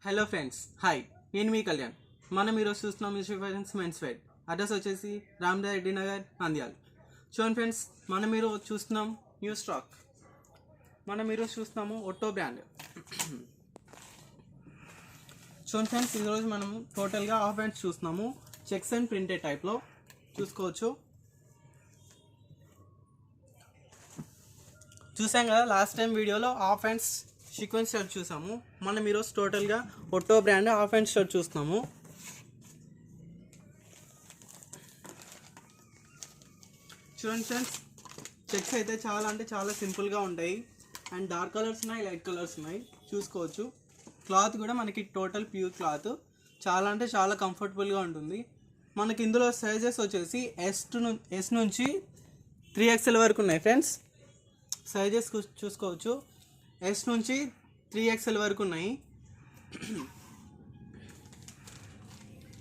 Hello friends, hi. నేను మీ కళ్యాణ్. మనం ఈరోజు చూస్తున్నాం mister fashions men's wear. Address వచ్చేసి రామదాస్ రెడ్డి నగర్, నంద్యాల. చూడండి ఫ్రెండ్స్, మనం ఈరోజు చూస్తున్నాం న్యూ స్టాక్. మనం ఈరోజు చూస్తున్నాము ఒట్టో బ్రాండ్. చూడండి ఫ్రెండ్స్, ఈరోజు మనం టోటల్గా హాఫ్ హ్యాండ్స్ చూస్తున్నాము. చెక్స్ అండ్ ప్రింటెడ్ టైప్లో చూసుకోవచ్చు. చూసాం కదా, లాస్ట్ టైం వీడియోలో హాఫ్ హ్యాండ్స్ సీక్వెన్స్ షర్ట్ చూసాము. మనం ఈరోజు టోటల్గా Otto brand half hand shirt చూస్తున్నాము. చూడండి ఫ్రెండ్స్, చెక్స్ అయితే చాలా అంటే చాలా సింపుల్గా ఉంటాయి. అండ్ డార్క్ కలర్స్ ఉన్నాయి, లైట్ కలర్స్ ఉన్నాయి, చూసుకోవచ్చు. క్లాత్ కూడా మనకి టోటల్ ప్యూర్ క్లాత్. చాలా అంటే చాలా కంఫర్టబుల్గా ఉంటుంది. మనకి ఇందులో సైజెస్ వచ్చేసి ఎస్ నుంచి 3XL వరకు ఉన్నాయి ఫ్రెండ్స్. సైజెస్ చూసుకోవచ్చు. ఎస్ నుంచి 3XL వరకు ఉన్నాయి.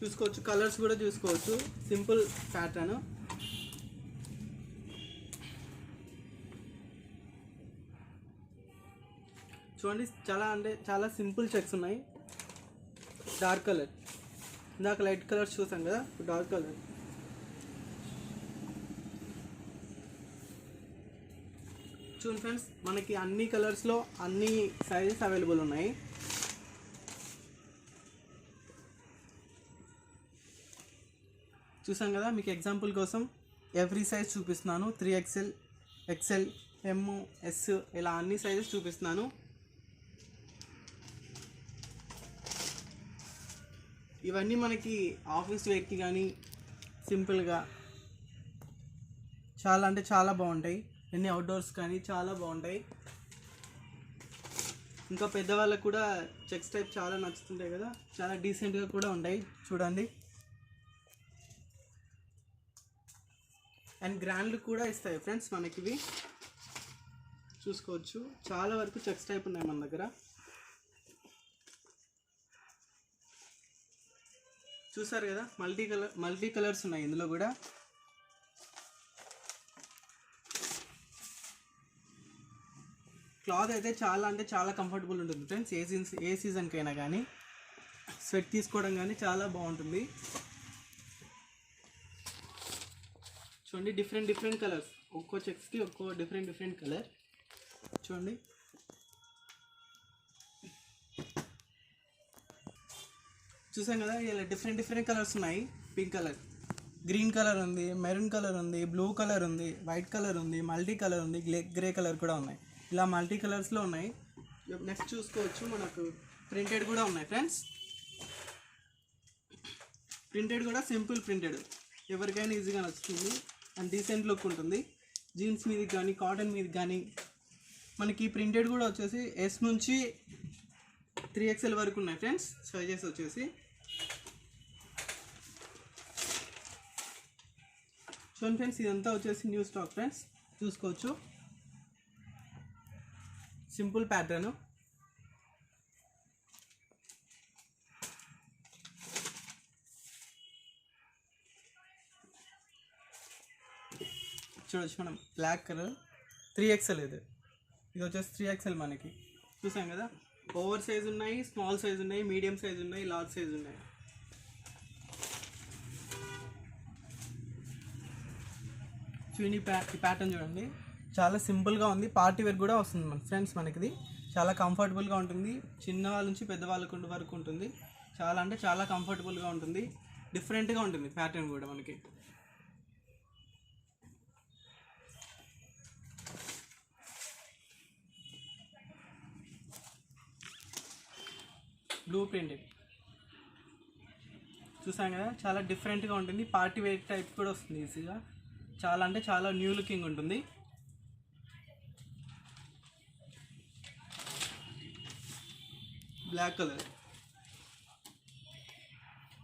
చూసుకోవచ్చు, కలర్స్ కూడా చూసుకోవచ్చు. Simple pattern. చూడండి, చాలా అంటే చాలా సింపుల్ చెక్స్ ఉన్నాయి. డార్క్ కలర్, ఇందాక లైట్ కలర్స్ చూసాం కదా, డార్క్ కలర్. చూడండి ఫ్రెండ్స్, మనకి అన్ని కలర్స్లో అన్ని సైజెస్ అవైలబుల్ ఉన్నాయి. చూసాం కదా, మీకు ఎగ్జాంపుల్ కోసం ఎవ్రీ సైజ్ చూపిస్తున్నాను. 3XL, XL, M, S ఇలా అన్ని సైజెస్ చూపిస్తున్నాను. ఇవన్నీ మనకి ఆఫీస్ వేర్కి కానీ సింపుల్గా చాలా అంటే చాలా బాగుంటాయి. ఎన్ని అవుట్డోర్స్ కానీ చాలా బాగుంటాయి. ఇంకా పెద్దవాళ్ళకు కూడా చెక్స్ టైప్ చాలా నచ్చుతుంటాయి కదా, చాలా డీసెంట్గా కూడా ఉంటాయి. చూడండి, అండ్ గ్రాండ్ కూడా ఇస్తాయి ఫ్రెండ్స్ మనకి ఇవి. చూసుకోవచ్చు, చాలా వరకు చెక్స్ టైప్ ఉన్నాయి మన దగ్గర. చూసారు కదా, మల్టీ కలర్స్ ఉన్నాయి ఇందులో కూడా. క్లాత్ అయితే చాలా అంటే చాలా కంఫర్టబుల్ ఉంటుంది ఫ్రెండ్స్. ఏ సీజన్కైనా కానీ స్వెట్ తీసుకోవడం కానీ చాలా బాగుంటుంది. చూడండి, డిఫరెంట్ కలర్స్. ఒక్కో చెక్స్కి ఒక్కో డిఫరెంట్ కలర్. చూడండి, చూసాం కదా, ఇలా డిఫరెంట్ కలర్స్ ఉన్నాయి. పింక్ కలర్, గ్రీన్ కలర్ ఉంది, మెరూన్ కలర్ ఉంది, బ్లూ కలర్ ఉంది, వైట్ కలర్ ఉంది, మల్టీ కలర్ ఉంది, గ్రే కలర్ కూడా ఉన్నాయి. ఇలా మల్టీ కలర్స్లో ఉన్నాయి. నెక్స్ట్ చూసుకోవచ్చు, మనకు ప్రింటెడ్ కూడా ఉన్నాయి ఫ్రెండ్స్. ప్రింటెడ్ కూడా సింపుల్ ప్రింటెడ్, ఎవరికైనా ఈజీగా నచ్చుతుంది అండ్ డీసెంట్ లుక్ ఉంటుంది. జీన్స్ మీదకి కానీ కాటన్ మీదకి కానీ. మనకి ప్రింటెడ్ కూడా వచ్చేసి ఎస్ నుంచి 3XL వరకు ఉన్నాయి ఫ్రెండ్స్. సైజెస్ వచ్చేసి చూడండి ఫ్రెండ్స్, ఇదంతా వచ్చేసి న్యూ స్టాక్ ఫ్రెండ్స్. చూసుకోవచ్చు, సింపుల్ ప్యాటర్న్. చూడొచ్చు మనం, బ్లాక్ కలర్ 3XL. ఇది వచ్చేసి 3XL మనకి. చూసాం కదా, ఓవర్ సైజ్ ఉన్నాయి, స్మాల్ సైజ్ ఉన్నాయి, మీడియం సైజ్ ఉన్నాయి, లార్జ్ సైజ్ ఉన్నాయి. చూడండి, ఈ ప్యాటర్న్ చూడండి, చాలా సింపుల్గా ఉంది. పార్టీ వేర్ కూడా వస్తుంది మన ఫ్రెండ్స్. మనకి ఇది చాలా కంఫర్టబుల్గా ఉంటుంది. చిన్నవాళ్ళ నుంచి పెద్దవాళ్ళ వరకు ఉంటుంది. చాలా అంటే చాలా కంఫర్టబుల్గా ఉంటుంది. డిఫరెంట్గా ఉంటుంది ప్యాటర్న్ కూడా మనకి. బ్లూ ప్రింటెడ్ చూసాం కదా, చాలా డిఫరెంట్గా ఉంటుంది. పార్టీ వేర్ టైప్ కూడా వస్తుంది ఈజీగా. చాలా అంటే చాలా న్యూ లుకింగ్ ఉంటుంది. బ్లాక్ కలర్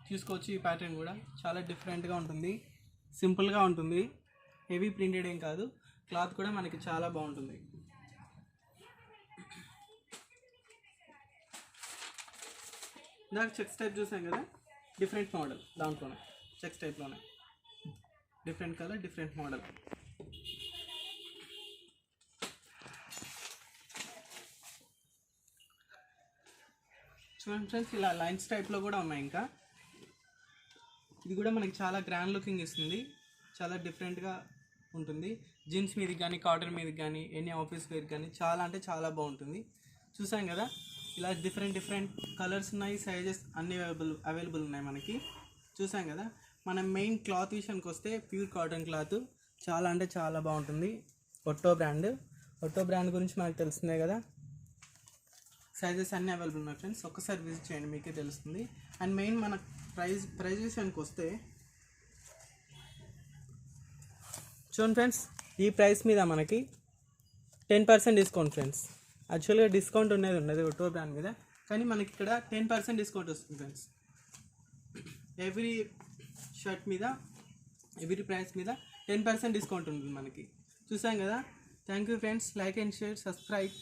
చూసుకోవచ్చు. ఈ ప్యాటర్న్ కూడా చాలా డిఫరెంట్గా ఉంటుంది, సింపుల్గా ఉంటుంది. హెవీ ప్రింటెడ్ ఏం కాదు. క్లాత్ కూడా మనకి చాలా బాగుంటుంది. నాకు చెక్స్ టైప్ చూసాం కదా, డిఫరెంట్ మోడల్. దాంట్లోనే చెక్స్ టైప్లోనే డిఫరెంట్ కలర్, డిఫరెంట్ మోడల్. చూడండి ఫ్రెండ్స్, ఇలా లైన్స్ టైప్లో కూడా ఉన్నాయి. ఇంకా ఇది కూడా మనకి చాలా గ్రాండ్ లుకింగ్ ఇస్తుంది, చాలా డిఫరెంట్గా ఉంటుంది. జీన్స్ మీదకి కానీ కాటన్ మీదకి కానీ ఎనీ ఆఫీస్ వేర్ కానీ చాలా అంటే చాలా బాగుంటుంది. చూసాం కదా, ఇలా డిఫరెంట్ కలర్స్ ఉన్నాయి, సైజెస్ అన్నీ అవైలబుల్ ఉన్నాయి మనకి. చూసాం కదా, మన మెయిన్ క్లాత్ విషయానికి వస్తే ప్యూర్ కాటన్ క్లాత్ చాలా అంటే చాలా బాగుంటుంది. ఒట్టో బ్రాండ్ గురించి మనకు తెలిసిందే కదా. సైజెస్ అన్నీ అవైలబుల్ ఉన్నాయి ఫ్రెండ్స్, ఒక్కసారి విజిట్ చేయండి మీకే తెలుస్తుంది. అండ్ మెయిన్ మన ప్రైస్ విషయానికి వస్తే చూడండి ఫ్రెండ్స్, ఈ ప్రైస్ మీద మనకి 10% డిస్కౌంట్ ఫ్రెండ్స్. యాక్చువల్గా డిస్కౌంట్ ఉండదు ఒట్టో బ్రాండ్ మీద, కానీ మనకి ఇక్కడ 10% డిస్కౌంట్ వస్తుంది ఫ్రెండ్స్. ఎవ్రీ షర్ట్ మీద, ఎవ్రీ ప్రైస్ మీద 10% డిస్కౌంట్ ఉంటుంది మనకి. చూసాం కదా. Thank you friends, like and share, subscribe.